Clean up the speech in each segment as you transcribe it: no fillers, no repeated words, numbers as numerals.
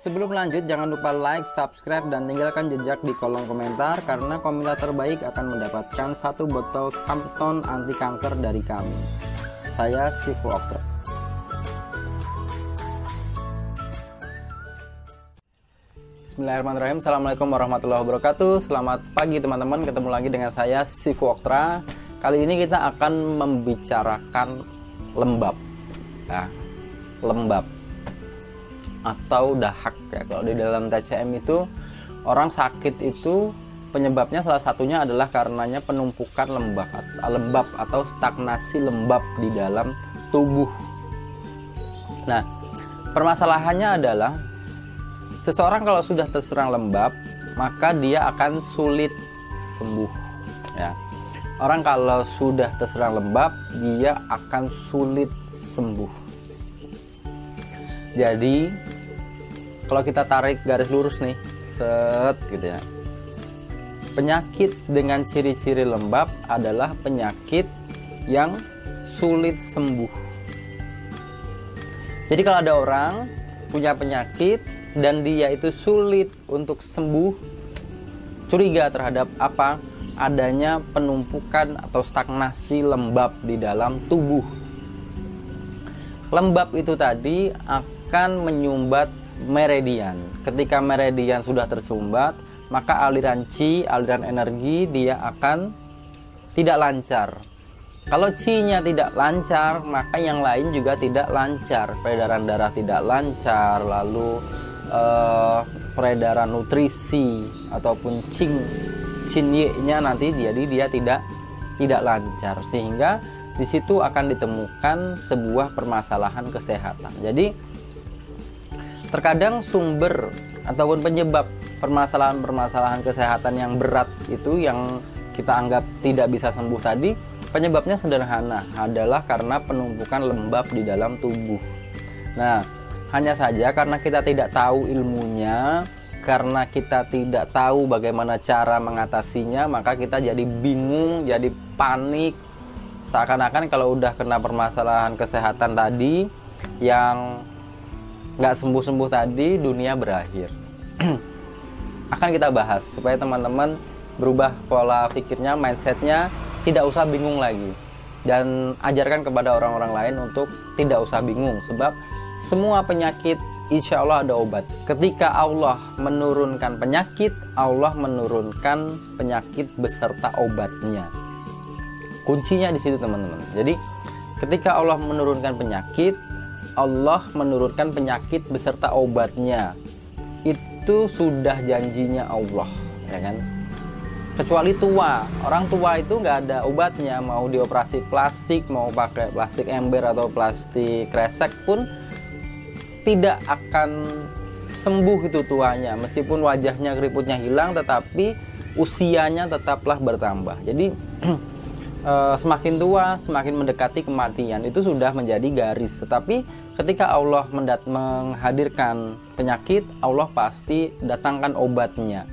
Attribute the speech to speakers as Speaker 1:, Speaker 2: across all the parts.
Speaker 1: Sebelum lanjut, jangan lupa like, subscribe, dan tinggalkan jejak di kolom komentar, karena komentar terbaik akan mendapatkan 1 botol Samton anti kanker dari kami. Saya Sifu Oktra. Bismillahirrahmanirrahim. Assalamualaikum warahmatullahi wabarakatuh. Selamat pagi teman-teman, ketemu lagi dengan saya Sifu Oktra. Kali ini kita akan membicarakan lembab ya, lembab atau dahak ya. Kalau di dalam TCM itu orang sakit itu penyebabnya salah satunya adalah karenanya penumpukan lembab atau stagnasi lembab di dalam tubuh. Nah, permasalahannya adalah seseorang kalau sudah terserang lembab, maka dia akan sulit sembuh ya. Orang kalau sudah terserang lembab, dia akan sulit sembuh. Jadi kalau kita tarik garis lurus nih, set gitu ya. Penyakit dengan ciri-ciri lembab adalah penyakit yang sulit sembuh. Jadi kalau ada orang punya penyakit dan dia itu sulit untuk sembuh, curiga terhadap apa? Adanya penumpukan atau stagnasi lembab di dalam tubuh. Lembab itu tadi akan menyumbat meridian. Ketika meridian sudah tersumbat, maka aliran qi, aliran energi dia akan tidak lancar. Kalau qi-nya tidak lancar, maka yang lain juga tidak lancar. Peredaran darah tidak lancar, lalu peredaran nutrisi ataupun Qin-Ye-nya nanti jadi dia tidak lancar, sehingga di situ akan ditemukan sebuah permasalahan kesehatan. Jadi terkadang sumber ataupun penyebab permasalahan-permasalahan kesehatan yang berat itu yang kita anggap tidak bisa sembuh tadi, penyebabnya sederhana, adalah karena penumpukan lembab di dalam tubuh. Nah, hanya saja karena kita tidak tahu ilmunya, karena kita tidak tahu bagaimana cara mengatasinya, maka kita jadi bingung, jadi panik. Seakan-akan kalau udah kena permasalahan kesehatan tadi yang nggak sembuh-sembuh tadi, dunia berakhir. Akan kita bahas supaya teman-teman berubah pola pikirnya, mindsetnya, tidak usah bingung lagi. Dan ajarkan kepada orang-orang lain untuk tidak usah bingung, sebab semua penyakit insya Allah ada obat. Ketika Allah menurunkan penyakit, Allah menurunkan penyakit beserta obatnya. Kuncinya di situ teman-teman. Jadi ketika Allah menurunkan penyakit, Allah menurunkan penyakit beserta obatnya. Itu sudah janjinya Allah, ya kan? Kecuali tua, orang tua itu nggak ada obatnya. Mau dioperasi plastik, mau pakai plastik ember atau plastik kresek pun tidak akan sembuh itu tuanya. Meskipun wajahnya, keriputnya hilang, tetapi usianya tetaplah bertambah. Jadi semakin tua, semakin mendekati kematian. Itu sudah menjadi garis. Tetapi ketika Allah menghadirkan penyakit, Allah pasti datangkan obatnya.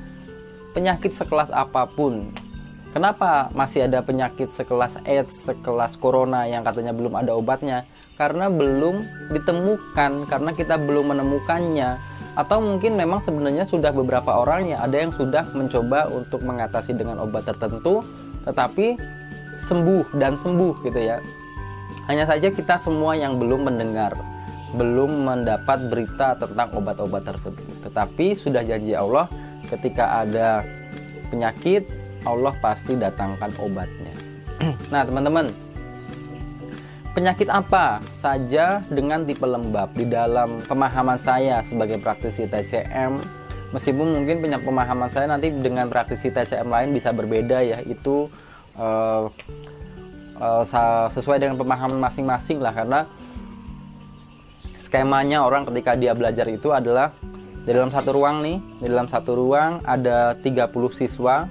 Speaker 1: Penyakit sekelas apapun. Kenapa masih ada penyakit sekelas AIDS, sekelas corona yang katanya belum ada obatnya? Karena belum ditemukan, karena kita belum menemukannya. Atau mungkin memang sebenarnya sudah beberapa orang ya, ada yang sudah mencoba untuk mengatasi dengan obat tertentu, tetapi sembuh dan sembuh gitu ya. Hanya saja kita semua yang belum mendengar, belum mendapat berita tentang obat-obat tersebut. Tetapi sudah janji Allah, ketika ada penyakit, Allah pasti datangkan obatnya. Nah teman-teman, penyakit apa saja dengan tipe lembab? Di dalam pemahaman saya sebagai praktisi TCM, meskipun mungkin pemahaman saya nanti dengan praktisi TCM lain bisa berbeda ya, itu sesuai dengan pemahaman masing-masing lah. Karena skemanya orang ketika dia belajar itu adalah di dalam satu ruang nih, di dalam satu ruang ada 30 siswa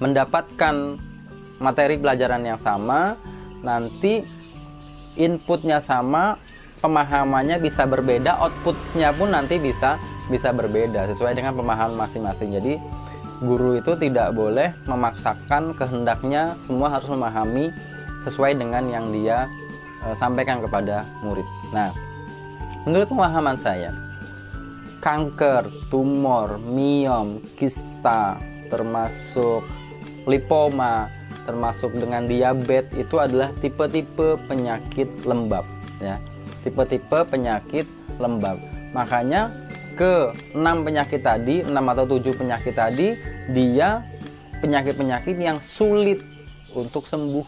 Speaker 1: mendapatkan materi pelajaran yang sama. Nanti inputnya sama, pemahamannya bisa berbeda, outputnya pun nanti bisa berbeda sesuai dengan pemahaman masing-masing. Jadi guru itu tidak boleh memaksakan kehendaknya, semua harus memahami sesuai dengan yang dia sampaikan kepada murid. Nah, menurut pemahaman saya, kanker, tumor, miom, kista, termasuk lipoma, termasuk dengan diabetes, itu adalah tipe-tipe penyakit lembab ya. Tipe-tipe penyakit lembab. Makanya ke 6 penyakit tadi, 6 atau 7 penyakit tadi, dia penyakit-penyakit yang sulit untuk sembuh.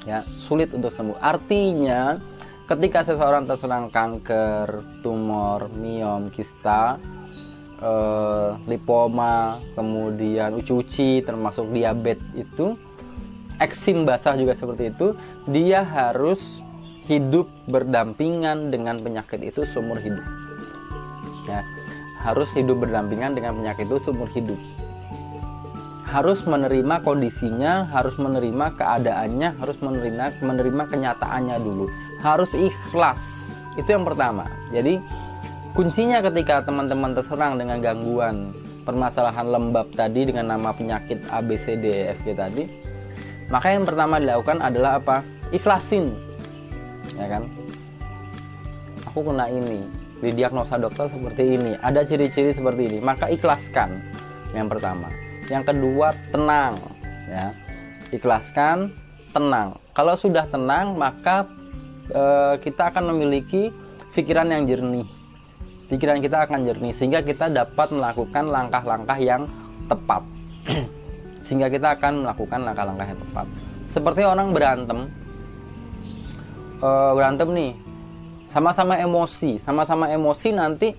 Speaker 1: Ya, sulit untuk sembuh. Artinya ketika seseorang terserang kanker, tumor, miom, kista, lipoma, kemudian uci-uci, termasuk diabetes itu, eksim basah juga seperti itu, dia harus hidup berdampingan dengan penyakit itu seumur hidup. Ya, harus hidup berdampingan dengan penyakit itu seumur hidup. Harus menerima kondisinya, harus menerima keadaannya, harus menerima kenyataannya dulu. Harus ikhlas. Itu yang pertama. Jadi kuncinya ketika teman-teman terserang dengan gangguan permasalahan lembab tadi dengan nama penyakit A, B, C, D, E, F, G tadi, maka yang pertama dilakukan adalah apa? Ikhlasin, ya kan? Aku kena ini, didiagnosa dokter seperti ini, ada ciri-ciri seperti ini, maka ikhlaskan. Yang pertama. Yang kedua, tenang, ya. Ikhlaskan, tenang. Kalau sudah tenang, maka kita akan memiliki pikiran yang jernih. Pikiran kita akan jernih sehingga kita dapat melakukan langkah-langkah yang tepat. Sehingga kita akan melakukan langkah-langkah yang tepat. Seperti orang berantem nih, sama-sama emosi nanti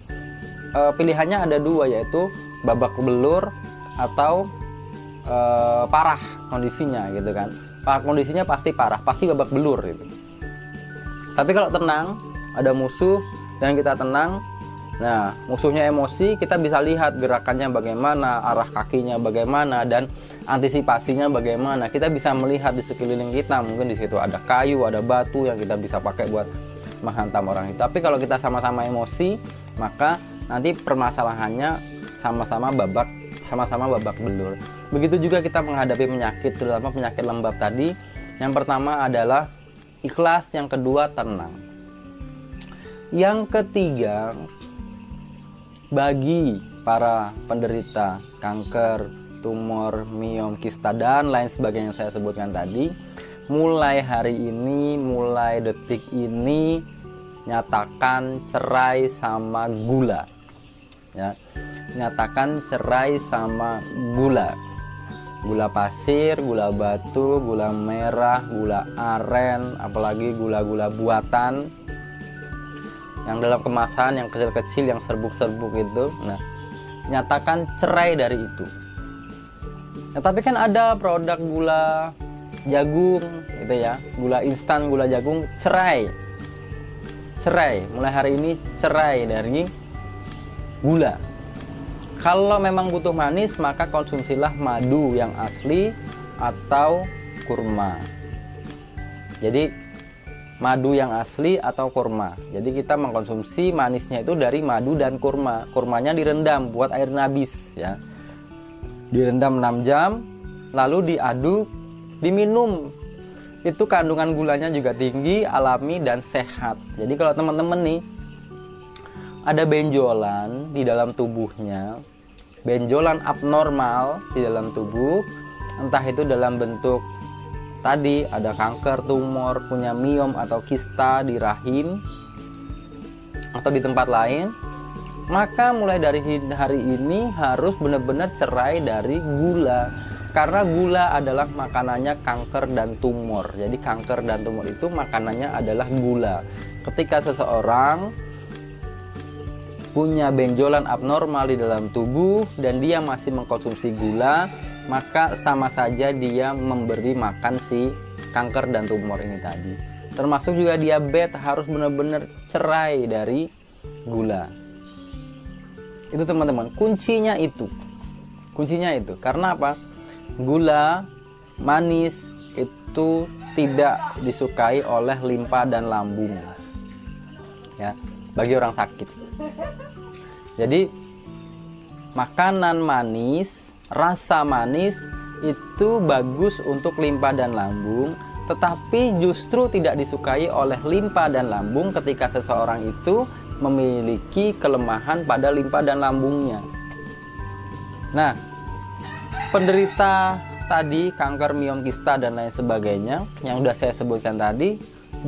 Speaker 1: pilihannya ada dua, yaitu babak belur atau parah kondisinya gitu kan. Kondisinya pasti parah, pasti babak belur gitu. Tapi kalau tenang, ada musuh dan kita tenang, nah, musuhnya emosi, kita bisa lihat gerakannya bagaimana, arah kakinya bagaimana, dan antisipasinya bagaimana. Kita bisa melihat di sekeliling kita, mungkin di situ ada kayu, ada batu yang kita bisa pakai buat menghantam orang itu. Tapi kalau kita sama-sama emosi, maka nanti permasalahannya sama-sama babak belur. Begitu juga kita menghadapi penyakit, terutama penyakit lembab tadi. Yang pertama adalah ikhlas, yang kedua tenang. Yang ketiga, bagi para penderita kanker, tumor, miom, kista, dan lain sebagainya yang saya sebutkan tadi, mulai hari ini, mulai detik ini, nyatakan cerai sama gula. Ya, nyatakan cerai sama gula. Gula pasir, gula batu, gula merah, gula aren, apalagi gula-gula buatan yang dalam kemasan yang kecil-kecil, yang serbuk-serbuk itu. Nah, nyatakan cerai dari itu. Nah, tapi kan ada produk gula jagung gitu ya, gula instan, gula jagung, cerai. Mulai hari ini cerai dari gula. Kalau memang butuh manis, maka konsumsilah madu yang asli atau kurma. Jadi madu yang asli atau kurma. Jadi kita mengkonsumsi manisnya itu dari madu dan kurma. Kurmanya direndam buat air nabis ya. Direndam 6 jam, lalu diaduk, diminum. Itu kandungan gulanya juga tinggi, alami dan sehat. Jadi kalau teman-teman nih ada benjolan di dalam tubuhnya, benjolan abnormal di dalam tubuh, entah itu dalam bentuk tadi ada kanker, tumor, punya miom atau kista di rahim atau di tempat lain, maka mulai dari hari ini harus benar-benar cerai dari gula. Karena gula adalah makanannya kanker dan tumor. Jadi kanker dan tumor itu makanannya adalah gula. Ketika seseorang punya benjolan abnormal di dalam tubuh dan dia masih mengkonsumsi gula, maka sama saja dia memberi makan si kanker dan tumor ini tadi. Termasuk juga diabetes, harus benar-benar cerai dari gula. Itu teman-teman, kuncinya itu. Karena apa? Gula manis itu tidak disukai oleh limpa dan lambung. Ya, bagi orang sakit. Jadi makanan manis, rasa manis itu bagus untuk limpa dan lambung, tetapi justru tidak disukai oleh limpa dan lambung ketika seseorang itu memiliki kelemahan pada limpa dan lambungnya. Nah, penderita tadi kanker miom kista dan lain sebagainya yang sudah saya sebutkan tadi,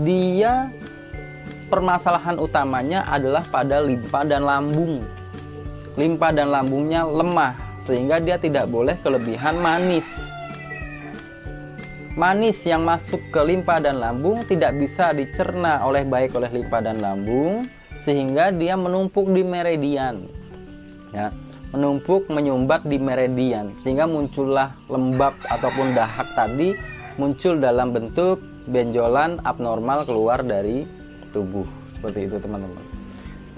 Speaker 1: dia permasalahan utamanya adalah pada limpa dan lambung. Limpa dan lambungnya lemah sehingga dia tidak boleh kelebihan manis. Manis yang masuk ke limpa dan lambung tidak bisa dicerna baik oleh limpa dan lambung sehingga dia menumpuk di meridian. Ya, menumpuk menyumbat di meridian sehingga muncullah lembab ataupun dahak tadi muncul dalam bentuk benjolan abnormal keluar dari tubuh. Seperti itu teman-teman.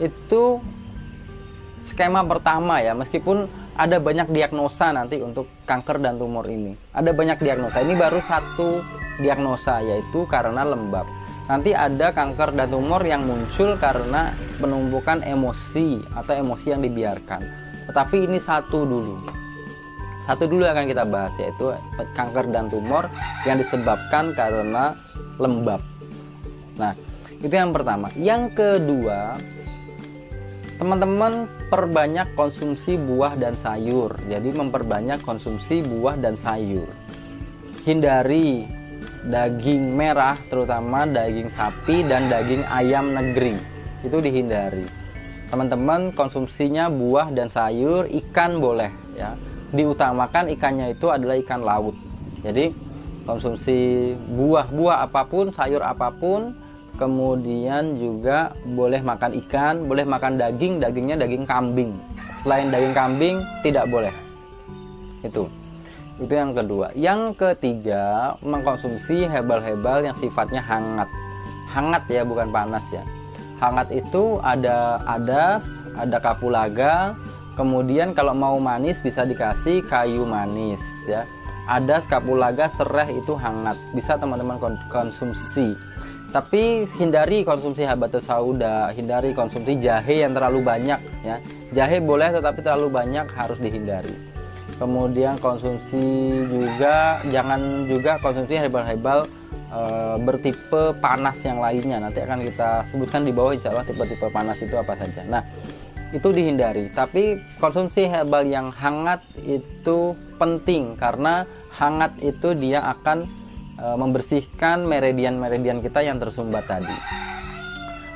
Speaker 1: Itu skema pertama ya, meskipun ada banyak diagnosa nanti untuk kanker dan tumor ini. Ada banyak diagnosa. Ini baru satu diagnosa, yaitu karena lembab. Nanti ada kanker dan tumor yang muncul karena penumpukan emosi atau emosi yang dibiarkan. Tetapi ini satu dulu akan kita bahas, yaitu kanker dan tumor yang disebabkan karena lembab. Nah, itu yang pertama. Yang kedua, teman-teman perbanyak konsumsi buah dan sayur. Jadi memperbanyak konsumsi buah dan sayur. Hindari daging merah, terutama daging sapi dan daging ayam negeri. Itu dihindari. Teman-teman konsumsinya buah dan sayur, ikan boleh ya. Diutamakan ikannya itu adalah ikan laut. Jadi konsumsi buah apapun, sayur apapun, kemudian juga boleh makan ikan, boleh makan dagingnya daging kambing. Selain daging kambing tidak boleh. Itu yang kedua. Yang ketiga, mengkonsumsi herbal-herbal yang sifatnya hangat. Hangat ya, bukan panas ya. Hangat itu ada adas, ada kapulaga. Kemudian kalau mau manis bisa dikasih kayu manis ya. Adas, kapulaga, sereh itu hangat. Bisa teman-teman konsumsi. Tapi hindari konsumsi habatus sauda, hindari konsumsi jahe yang terlalu banyak ya. Jahe boleh tetapi terlalu banyak harus dihindari. Kemudian konsumsi juga, jangan juga konsumsi herbal-herbal bertipe panas yang lainnya. Nanti akan kita sebutkan di bawah insya Allah tipe-tipe panas itu apa saja. Nah, itu dihindari. Tapi konsumsi herbal yang hangat itu penting karena hangat itu dia akan membersihkan meridian-meridian kita yang tersumbat tadi.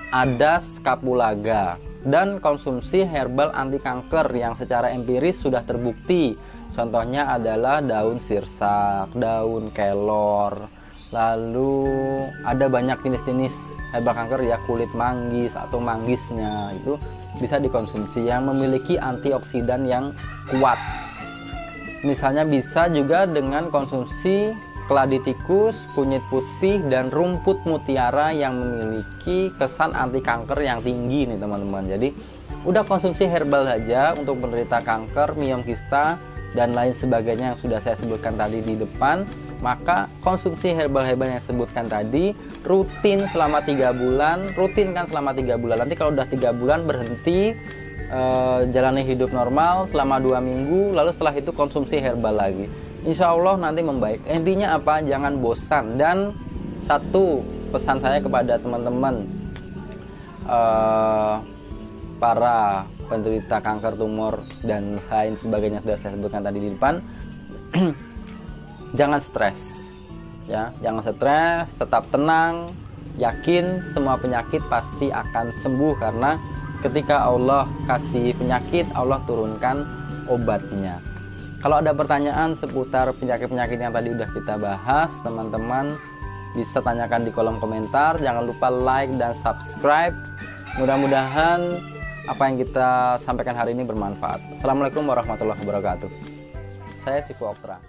Speaker 1: Adas, kapulaga, dan konsumsi herbal anti kanker yang secara empiris sudah terbukti. Contohnya adalah daun sirsak, daun kelor, lalu ada banyak jenis-jenis herbal kanker ya, kulit manggis atau manggisnya itu bisa dikonsumsi yang memiliki antioksidan yang kuat. Misalnya bisa juga dengan konsumsi keladi tikus, kunyit putih, dan rumput mutiara yang memiliki kesan anti kanker yang tinggi nih teman-teman. Jadi udah konsumsi herbal saja untuk penderita kanker, miom kista, dan lain sebagainya yang sudah saya sebutkan tadi di depan. Maka konsumsi herbal-herbal yang saya sebutkan tadi rutin selama 3 bulan. Rutinkan selama 3 bulan. Nanti kalau udah 3 bulan berhenti, jalani hidup normal selama 2 minggu. Lalu setelah itu konsumsi herbal lagi. Insya Allah nanti membaik. Intinya apa? Jangan bosan. Dan satu pesan saya kepada teman-teman para penderita kanker, tumor, dan lain sebagainya sudah saya sebutkan tadi di depan. Jangan stres ya, jangan stres, tetap tenang, yakin semua penyakit pasti akan sembuh karena ketika Allah kasih penyakit, Allah turunkan obatnya. Kalau ada pertanyaan seputar penyakit-penyakit yang tadi udah kita bahas, teman-teman bisa tanyakan di kolom komentar. Jangan lupa like dan subscribe. Mudah-mudahan apa yang kita sampaikan hari ini bermanfaat. Assalamualaikum warahmatullahi wabarakatuh. Saya Sifu Oktra.